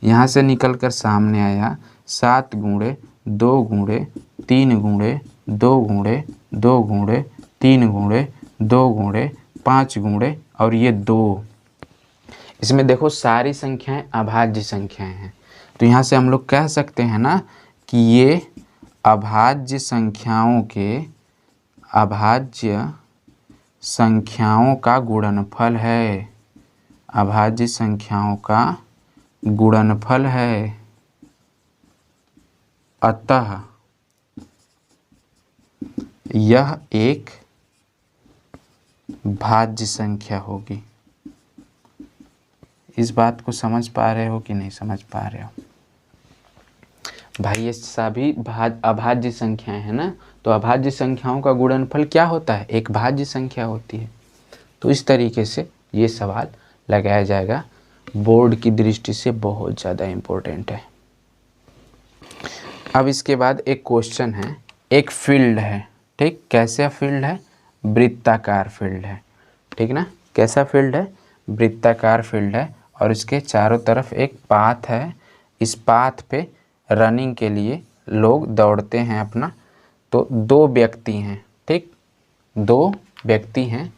यहाँ से निकल कर सामने आया 7 गुणे 2 गुणे 3 गुणे 2 गुणे 2 गुणे 3 गुणे 2 गुणे 5 गुणे और ये 2। इसमें देखो सारी संख्याएं अभाज्य संख्याएं हैं, तो यहाँ से हम लोग कह सकते हैं ना कि ये अभाज्य संख्याओं का गुणनफल है, अभाज्य संख्याओं का गुणनफल है। अतः यह एक भाज्य संख्या होगी। इस बात को समझ पा रहे हो कि नहीं समझ पा रहे हो भाई? ये सभी अभाज्य संख्याएं हैं ना, तो अभाज्य संख्याओं का गुणनफल क्या होता है, एक भाज्य संख्या होती है। तो इस तरीके से ये सवाल लगाया जाएगा, बोर्ड की दृष्टि से बहुत ज़्यादा इम्पोर्टेंट है। अब इसके बाद एक क्वेश्चन है, एक फील्ड है। ठीक, कैसा फील्ड है, वृत्ताकार फील्ड है। ठीक ना, कैसा फील्ड है, वृत्ताकार फील्ड है और इसके चारों तरफ एक पाथ है। इस पाथ पे रनिंग के लिए लोग दौड़ते हैं अपना। तो 2 व्यक्ति हैं, ठीक, 2 व्यक्ति हैं।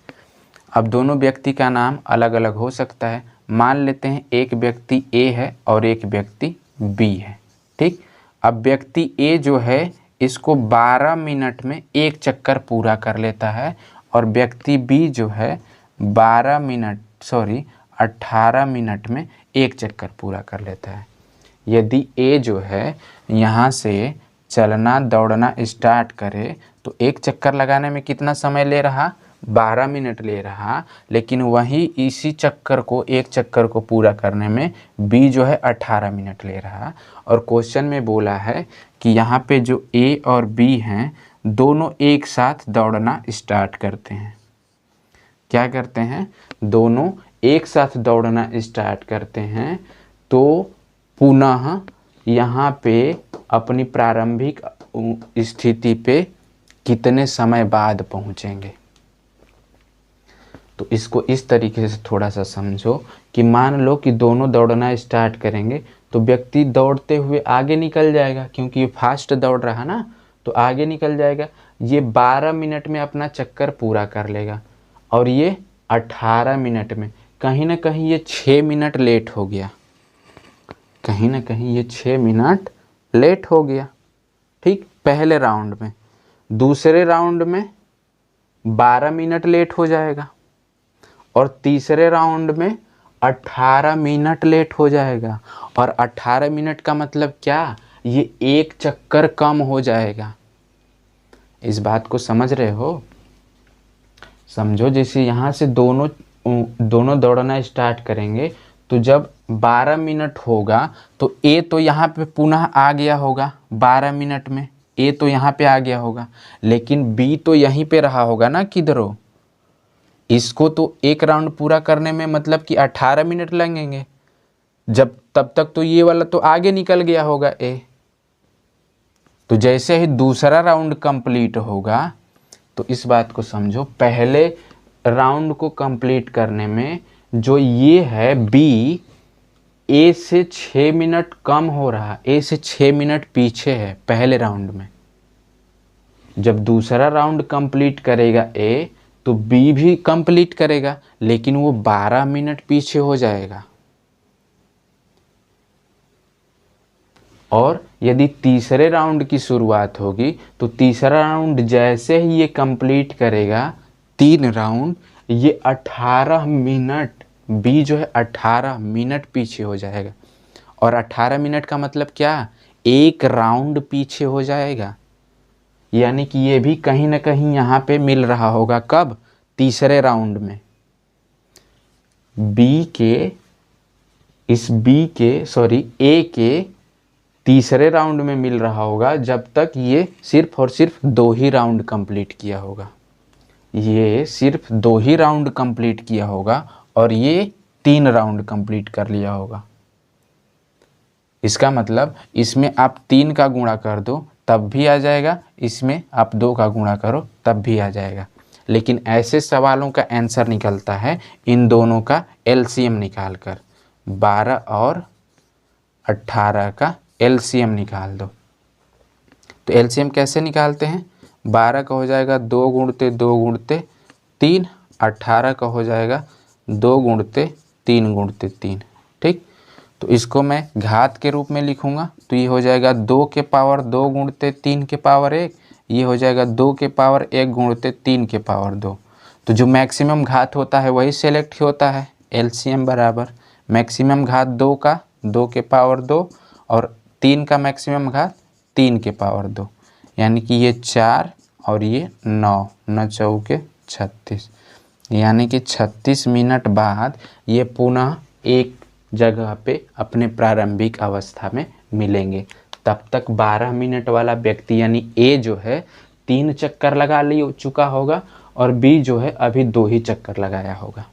अब दोनों व्यक्ति का नाम अलग अलग हो सकता है। मान लेते हैं एक व्यक्ति ए है और एक व्यक्ति बी है। ठीक, अब व्यक्ति ए जो है इसको 12 मिनट में एक चक्कर पूरा कर लेता है और व्यक्ति बी जो है 18 मिनट में एक चक्कर पूरा कर लेता है। यदि ए जो है यहाँ से चलना दौड़ना स्टार्ट करे तो एक चक्कर लगाने में कितना समय ले रहा, 12 मिनट ले रहा, लेकिन वही इसी चक्कर को, एक चक्कर को पूरा करने में बी जो है 18 मिनट ले रहा। और क्वेश्चन में बोला है कि यहाँ पे जो ए और बी हैं दोनों एक साथ दौड़ना स्टार्ट करते हैं। क्या करते हैं, दोनों एक साथ दौड़ना स्टार्ट करते हैं। तो पुनः यहाँ पे अपनी प्रारंभिक स्थिति पे कितने समय बाद पहुँचेंगे। तो इसको इस तरीके से थोड़ा सा समझो कि मान लो कि दोनों दौड़ना स्टार्ट करेंगे तो व्यक्ति दौड़ते हुए आगे निकल जाएगा, क्योंकि ये फास्ट दौड़ रहा ना, तो आगे निकल जाएगा। ये 12 मिनट में अपना चक्कर पूरा कर लेगा और ये 18 मिनट में, कहीं ना कहीं ये 6 मिनट लेट हो गया, कहीं ना कहीं ये 6 मिनट लेट हो गया। ठीक, पहले राउंड में। दूसरे राउंड में 12 मिनट लेट हो जाएगा और तीसरे राउंड में 18 मिनट लेट हो जाएगा। और 18 मिनट का मतलब क्या, ये एक चक्कर कम हो जाएगा। इस बात को समझ रहे हो? समझो, जैसे यहाँ से दोनों दौड़ना स्टार्ट करेंगे तो जब 12 मिनट होगा तो ए तो यहाँ पे पुनः आ गया होगा 12 मिनट में, ए तो यहाँ पे आ गया होगा, लेकिन बी तो यहीं पे रहा होगा ना किधरो। इसको तो एक राउंड पूरा करने में मतलब कि 18 मिनट लगेंगे, जब तब तक तो ये वाला तो आगे निकल गया होगा ए। तो जैसे ही दूसरा राउंड कंप्लीट होगा, तो इस बात को समझो, पहले राउंड को कंप्लीट करने में जो ये है बी, ए से 6 मिनट कम हो रहा, ए से 6 मिनट पीछे है पहले राउंड में। जब दूसरा राउंड कंप्लीट करेगा ए, तो बी भी कंप्लीट करेगा, लेकिन वो 12 मिनट पीछे हो जाएगा। और यदि तीसरे राउंड की शुरुआत होगी, तो तीसरा राउंड जैसे ही ये कंप्लीट करेगा 3 राउंड, ये 18 मिनट, बी जो है 18 मिनट पीछे हो जाएगा। और 18 मिनट का मतलब क्या, एक राउंड पीछे हो जाएगा। यानी कि ये भी कहीं ना कहीं यहाँ पे मिल रहा होगा, कब, तीसरे राउंड में। बी के, इस बी के सॉरी ए के तीसरे राउंड में मिल रहा होगा, जब तक ये सिर्फ और सिर्फ 2 ही राउंड कंप्लीट किया होगा। ये सिर्फ 2 ही राउंड कंप्लीट किया होगा और ये 3 राउंड कंप्लीट कर लिया होगा। इसका मतलब इसमें आप 3 का गुणा कर दो तब भी आ जाएगा, इसमें आप 2 का गुणा करो तब भी आ जाएगा। लेकिन ऐसे सवालों का आंसर निकलता है इन दोनों का एलसीएम निकाल कर। 12 और 18 का एलसीएम निकाल दो। तो एलसीएम कैसे निकालते हैं, 12 का हो जाएगा 2 गुणते 2 गुणते 3, 18 का हो जाएगा 2 गुणते 3 गुणते 3। ठीक, तो इसको मैं घात के रूप में लिखूंगा, तो ये हो जाएगा 2 के पावर 2 गुणते 3 के पावर 1, ये हो जाएगा 2 के पावर 1 गुणते 3 के पावर 2। तो जो मैक्सिमम घात होता है वही सेलेक्ट होता है। एलसीएम बराबर मैक्सिमम घात 2 का 2 के पावर 2 और 3 का मैक्सिमम घात 3 के पावर 2, यानी कि ये 4 और ये 9, 9 चौके 36, यानी कि 36 मिनट बाद ये पुनः एक जगह पे अपने प्रारंभिक अवस्था में मिलेंगे। तब तक 12 मिनट वाला व्यक्ति यानी ए जो है 3 चक्कर लगा ले चुका होगा और बी जो है अभी 2 ही चक्कर लगाया होगा।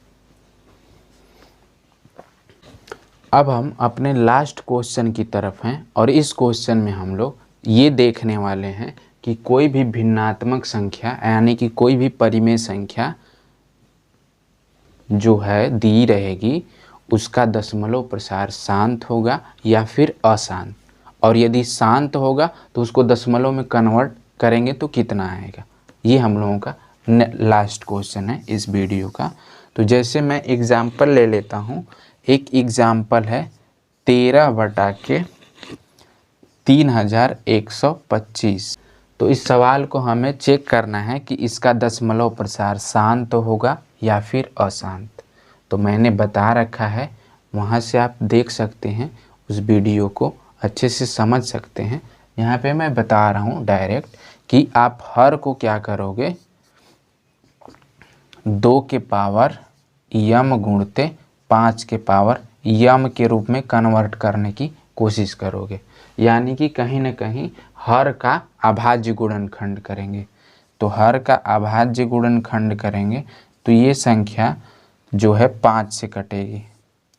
अब हम अपने लास्ट क्वेश्चन की तरफ हैं और इस क्वेश्चन में हम लोग ये देखने वाले हैं कि कोई भी भिन्नात्मक संख्या यानी कि कोई भी परिमेय संख्या जो है दी रहेगी, उसका दशमलव प्रसार शांत होगा या फिर अशांत, और यदि शांत होगा तो उसको दशमलव में कन्वर्ट करेंगे तो कितना आएगा। ये हम लोगों का लास्ट क्वेश्चन है इस वीडियो का। तो जैसे मैं एग्जाम्पल ले लेता हूँ, एक एग्जाम्पल है 13/3125। तो इस सवाल को हमें चेक करना है कि इसका दशमलव प्रसार शांत होगा या फिर अशांत। तो मैंने बता रखा है, वहाँ से आप देख सकते हैं, उस वीडियो को अच्छे से समझ सकते हैं। यहाँ पे मैं बता रहा हूँ डायरेक्ट कि आप हर को क्या करोगे, 2 के पावर यम गुणते 5 के पावर यम के रूप में कन्वर्ट करने की कोशिश करोगे। यानी कि कहीं ना कहीं हर का अभाज्य गुणनखंड करेंगे। तो हर का अभाज्य गुणनखंड करेंगे तो ये संख्या जो है 5 से कटेगी।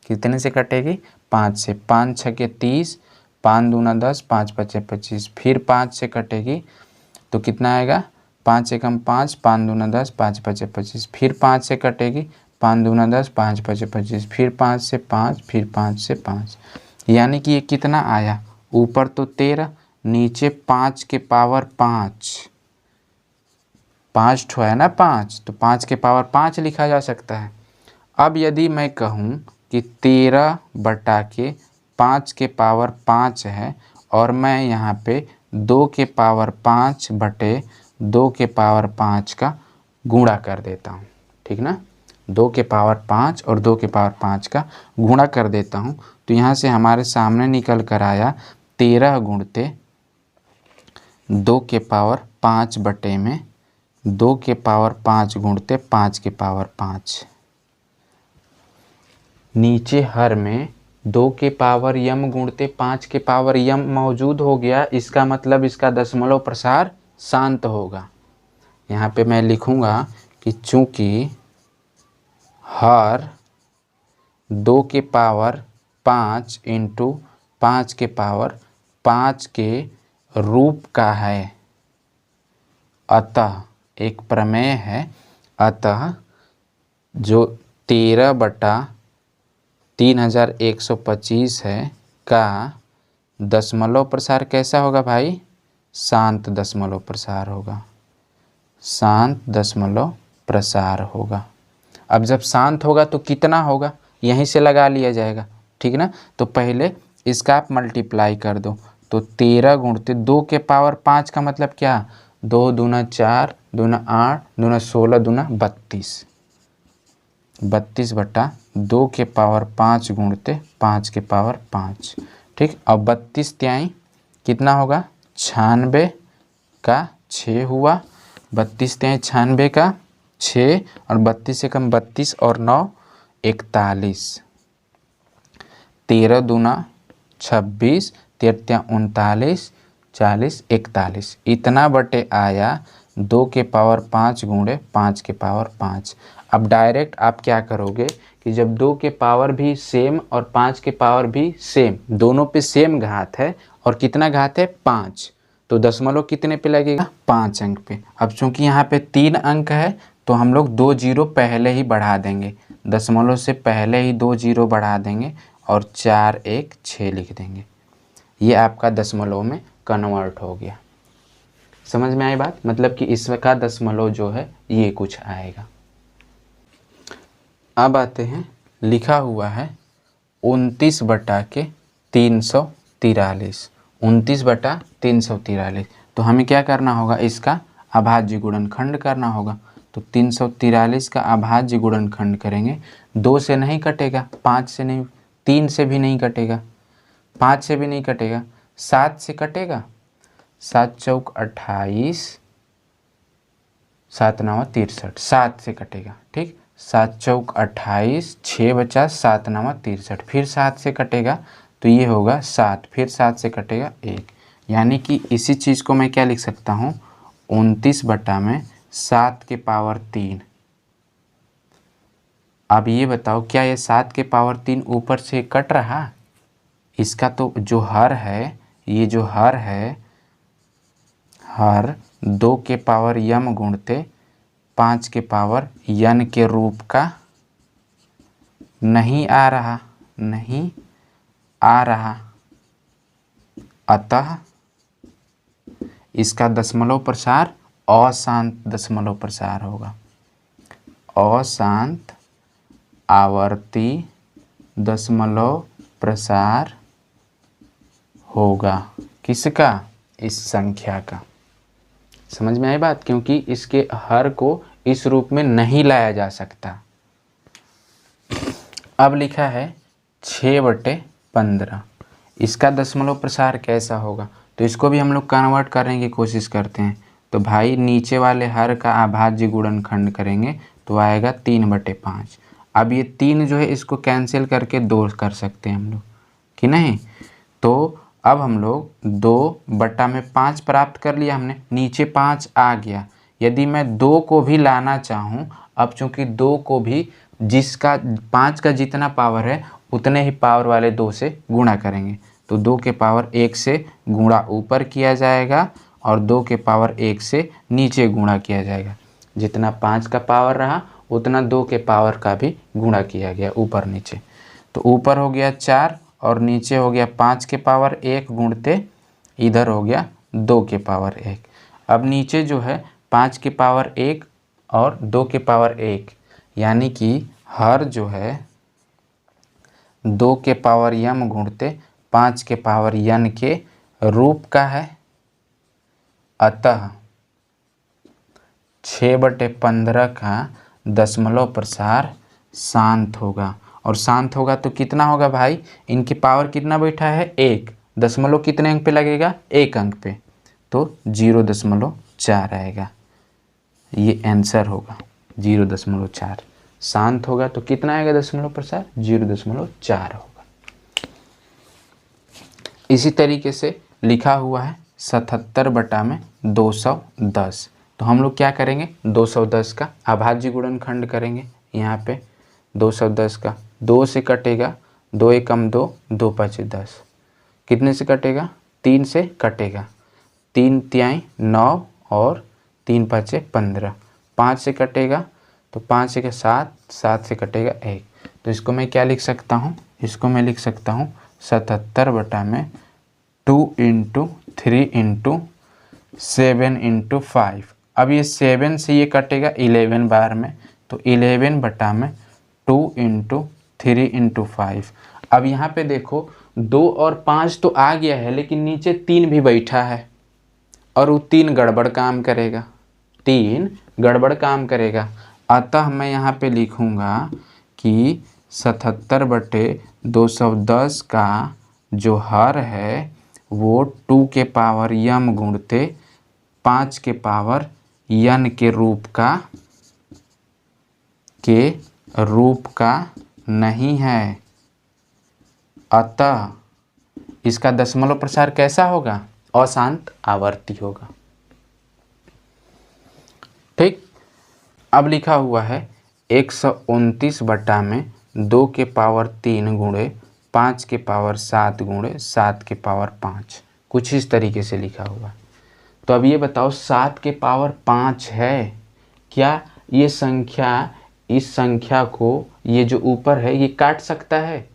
कितने से कटेगी, 5 से। 5 छके 30, 5 दूना 10, 5 पचे 25, फिर 5 से कटेगी तो कितना आएगा, 5 एकम 5, 5 दूना 10, 5 पचे 25, फिर 5 से कटेगी, 5 दूना 10, 5 पचे 25, फिर 5 से 5, फिर 5 से 5। यानी कि ये कितना आया, ऊपर तो 13, नीचे 5 के पावर 5, 5 ठो है ना 5, तो 5 के पावर 5 लिखा जा सकता है। अब यदि मैं कहूँ कि 13/5 के पावर 5 है और मैं यहाँ पे 2 के पावर 5 बटे 2 के पावर 5 का गुणा कर देता हूँ, ठीक ना। 2 के पावर 5 और 2 के पावर 5 का गुणा कर देता हूँ, तो यहाँ से हमारे सामने निकल कर आया 13 गुणते 2 के पावर 5 बटे में 2 के पावर 5 गुणते 5 के पावर 5। नीचे हर में 2 के पावर यम गुणते 5 के पावर यम मौजूद हो गया, इसका मतलब इसका दशमलव प्रसार शांत होगा। यहाँ पे मैं लिखूँगा कि चूँकि हर 2 के पावर 5 इंटू 5 के पावर 5 के रूप का है, अतः एक प्रमेय है, अतः जो 13/3125 है का दशमलव प्रसार कैसा होगा भाई? शांत दशमलव प्रसार होगा, शांत दशमलव प्रसार होगा। अब जब शांत होगा तो कितना होगा यहीं से लगा लिया जाएगा, ठीक ना। तो पहले इसका आप मल्टीप्लाई कर दो, तो 13 गुणते 2 के पावर 5 का मतलब क्या? 2 दूना 4, दूना 8, दूना 16, दूना 32, 32/2 के पावर 5 गुणते 5 के पावर 5, ठीक। अब 32 त्याई कितना होगा? 96 का 6 हुआ, 32 त्याई 96 का 6, और 32 से कम 32 और 9 41, 13 दूना 26, 13 39, 40 41, इतना बटे आया 2 के पावर 5 गुणे 5 के पावर 5। अब डायरेक्ट आप क्या करोगे कि जब 2 के पावर भी सेम और 5 के पावर भी सेम, दोनों पे सेम घात है और कितना घात है? 5, तो दशमलव कितने पे लगेगा? 5 अंक पे। अब चूंकि यहाँ पे 3 अंक है तो हम लोग 2 जीरो पहले ही बढ़ा देंगे, दशमलव से पहले ही 2 जीरो बढ़ा देंगे और 4 1 6 लिख देंगे। ये आपका दशमलव में कन्वर्ट हो गया। समझ में आई बात? मतलब कि इसका दशमलव जो है ये कुछ आएगा। अब आते हैं, लिखा हुआ है 29/343, 29/343। तो हमें क्या करना होगा? इसका अभाज्य गुणनखंड करना होगा। तो 343 का अभाज्य गुणनखंड करेंगे, 2 से नहीं कटेगा, 5 से नहीं, 3 से भी नहीं कटेगा, 5 से भी नहीं कटेगा, 7 से कटेगा, 7 चौक 28, 7 नवा 63, 7 से कटेगा, ठीक। 7 चौक 28, 6 बचा, 7 नवा 63, फिर 7 से कटेगा तो ये होगा 7, फिर 7 से कटेगा 1, यानी कि इसी चीज़ को मैं क्या लिख सकता हूँ? 29/7 के पावर 3। अब ये बताओ क्या ये 7 के पावर 3 ऊपर से कट रहा? इसका तो जो हर है, ये जो हर है, हर 2 के पावर यम गुणते 5 के पावर यन के रूप का नहीं आ रहा, नहीं आ रहा, अतः इसका दशमलव प्रसार अशांत दशमलव प्रसार होगा, अशांत आवर्ती दशमलव प्रसार होगा। किसका? इस संख्या का। समझ में आई बात? क्योंकि इसके हर को इस रूप में नहीं लाया जा सकता। अब लिखा है 6/15, इसका दशमलव प्रसार कैसा होगा? तो इसको भी हम लोग कन्वर्ट करने की कोशिश करते हैं। तो भाई नीचे वाले हर का अभाज्य गुणनखंड करेंगे तो आएगा 3/5। अब ये 3 जो है इसको कैंसिल करके 2 कर सकते हैं हम लोग, कि नहीं? तो अब हम लोग 2/5 प्राप्त कर लिया हमने, नीचे 5 आ गया। यदि मैं 2 को भी लाना चाहूँ, अब चूंकि 2 को भी जिसका 5 का जितना पावर है उतने ही पावर वाले 2 से गुणा करेंगे। तो 2 के पावर 1 से गुणा ऊपर किया जाएगा और 2 के पावर 1 से नीचे गुणा किया जाएगा। जितना 5 का पावर रहा उतना 2 के पावर का भी गुणा किया गया ऊपर नीचे। तो ऊपर हो गया 4 और नीचे हो गया 5 के पावर 1 गुणते इधर हो गया 2 के पावर 1। अब नीचे जो है 5 के पावर 1 और 2 के पावर 1, यानी कि हर जो है 2 के पावर यम गुणते 5 के पावर यन के रूप का है, अतः 6/15 का दशमलव प्रसार शांत होगा। और शांत होगा तो कितना होगा भाई? इनकी पावर कितना बैठा है? 1, दशमलव कितने अंक पे लगेगा? 1 अंक पे, तो 0.4 आएगा। ये आंसर होगा 0.4। शांत होगा तो कितना आएगा दशमलव प्रसार? 0.4 होगा। इसी तरीके से लिखा हुआ है 77/210। तो हम लोग क्या करेंगे? 210 का अभाज्य गुणनखंड करेंगे। यहाँ पे 210 का 2 से कटेगा, 2 एकम 2, 2 5 10, कितने से कटेगा? 3 से कटेगा। 3 तिहाई 9 और 3 5 15, 5 से कटेगा तो 5 से 7, 7 से कटेगा 1। तो इसको मैं क्या लिख सकता हूँ, इसको मैं लिख सकता हूँ 77 बटा में 2 × 3 × 7 × 5। अब ये 7 से ये कटेगा 11 बार में, तो 11 बटा में 2 × 3 × 5। अब यहाँ पे देखो 2 और 5 तो आ गया है, लेकिन नीचे 3 भी बैठा है और वो 3 गड़बड़ काम करेगा, 3 गड़बड़ काम करेगा। अतः मैं यहाँ पे लिखूँगा कि 77 बटे 210 का जो हर है वो 2 के पावर m गुणते 5 के पावर n के रूप का नहीं है। अतः इसका दशमलव प्रसार कैसा होगा, अशांत आवर्ती होगा। ठीक, अब लिखा हुआ है 129 बटा में 2 के पावर 3 गुणे 5 के पावर 7 गुणे 7 के पावर 5, कुछ इस तरीके से लिखा हुआ है। तो अब ये बताओ 7 के पावर 5 है, क्या ये संख्या इस संख्या को, ये जो ऊपर है ये काट सकता है?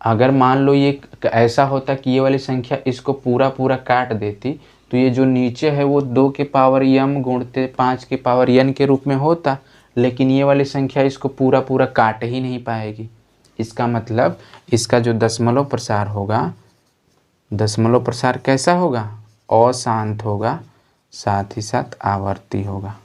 अगर मान लो ये ऐसा होता कि ये वाली संख्या इसको पूरा पूरा काट देती, तो ये जो नीचे है वो 2 के पावर m गुणते 5 के पावर n के रूप में होता, लेकिन ये वाली संख्या इसको पूरा पूरा काट ही नहीं पाएगी। इसका मतलब इसका जो दशमलव प्रसार होगा, दशमलव प्रसार कैसा होगा, अशांत होगा, साथ ही साथ आवर्ती होगा।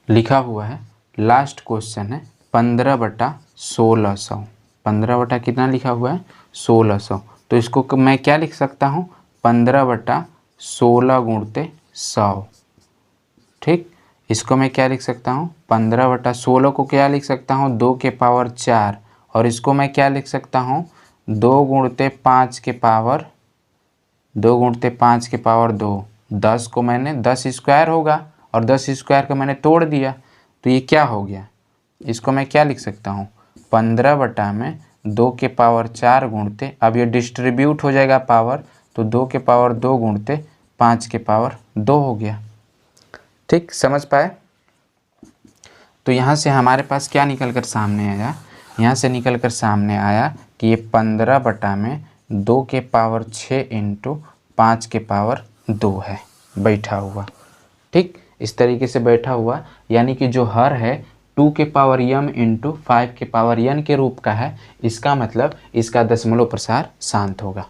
लिखा हुआ है लास्ट क्वेश्चन है 15 बटा 1600, 15 बटा कितना लिखा हुआ है 1600, तो इसको मैं क्या लिख सकता हूँ 15 बटा 16 गुणते 100। ठीक, इसको मैं क्या लिख सकता हूँ 15 बटा 16 को क्या लिख सकता हूँ 2 के पावर 4, और इसको मैं क्या लिख सकता हूँ 2 गुणते 5 के पावर 2, 10 को मैंने 10 स्क्वायर होगा और 10 स्क्वायर का मैंने तोड़ दिया, तो ये क्या हो गया, इसको मैं क्या लिख सकता हूँ 15 बटा में 2 के पावर 4 गुणते, अब ये डिस्ट्रीब्यूट हो जाएगा पावर, तो 2 के पावर 2 गुणते 5 के पावर 2 हो गया। ठीक, समझ पाए? तो यहाँ से हमारे पास क्या निकल कर सामने आया, यहाँ से निकल कर सामने आया कि ये 15 बटा में 2 के पावर 6 × 5 के पावर 2 है बैठा हुआ। ठीक, इस तरीके से बैठा हुआ, यानी कि जो हर है 2 के पावर m × 5 के पावर n के रूप का है। इसका मतलब इसका दशमलव प्रसार शांत होगा,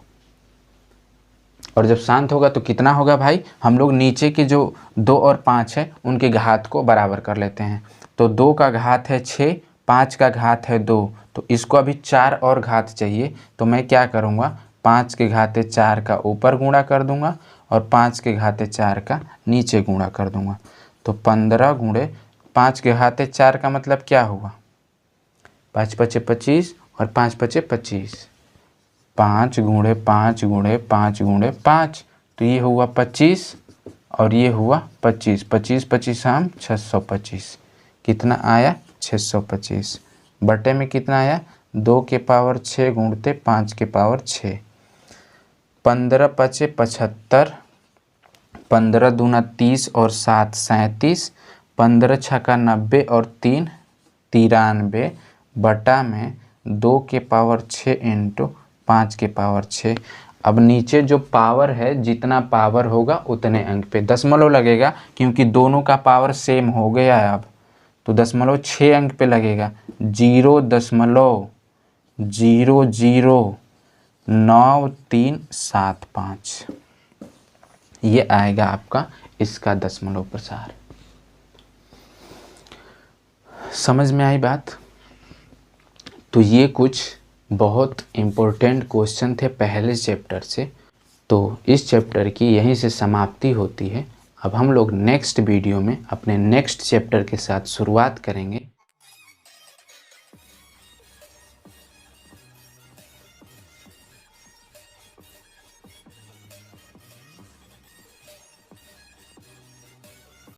और जब शांत होगा तो कितना होगा भाई, हम लोग नीचे के जो 2 और 5 है उनके घात को बराबर कर लेते हैं। तो 2 का घात है 6, 5 का घात है 2, तो इसको अभी 4 और घात चाहिए, तो मैं क्या करूँगा 5 के घाते 4 का ऊपर गुणा कर दूंगा और 5 के घाते 4 का नीचे गुणा कर दूंगा। तो 15 गुणे 5 के घाते 4 का मतलब क्या हुआ, 5 पचे 25 और 5 पचे 25, 5 गुणे 5 गुणे 5 गुणे 5, तो ये हुआ 25 और ये हुआ 25, 25 25 हम 625, कितना आया 625, बटे में कितना आया 2 के पावर 6 गुणते 5 के पावर 6, 15 पचे 75, 15 दूना 30 और 7 37, 15 छक्का 90 और 3 93, बटा में 2 के पावर 6 × 5 के पावर 6। अब नीचे जो पावर है, जितना पावर होगा उतने अंक पे दशमलव लगेगा, क्योंकि दोनों का पावर सेम हो गया है। अब तो दशमलव 6 अंक पे लगेगा, 0.009375, ये आएगा आपका इसका दशमलव प्रसार। समझ में आई बात? तो ये कुछ बहुत इम्पोर्टेंट क्वेश्चन थे पहले चैप्टर से। तो इस चैप्टर की यहीं से समाप्ति होती है। अब हम लोग नेक्स्ट वीडियो में अपने नेक्स्ट चैप्टर के साथ शुरुआत करेंगे।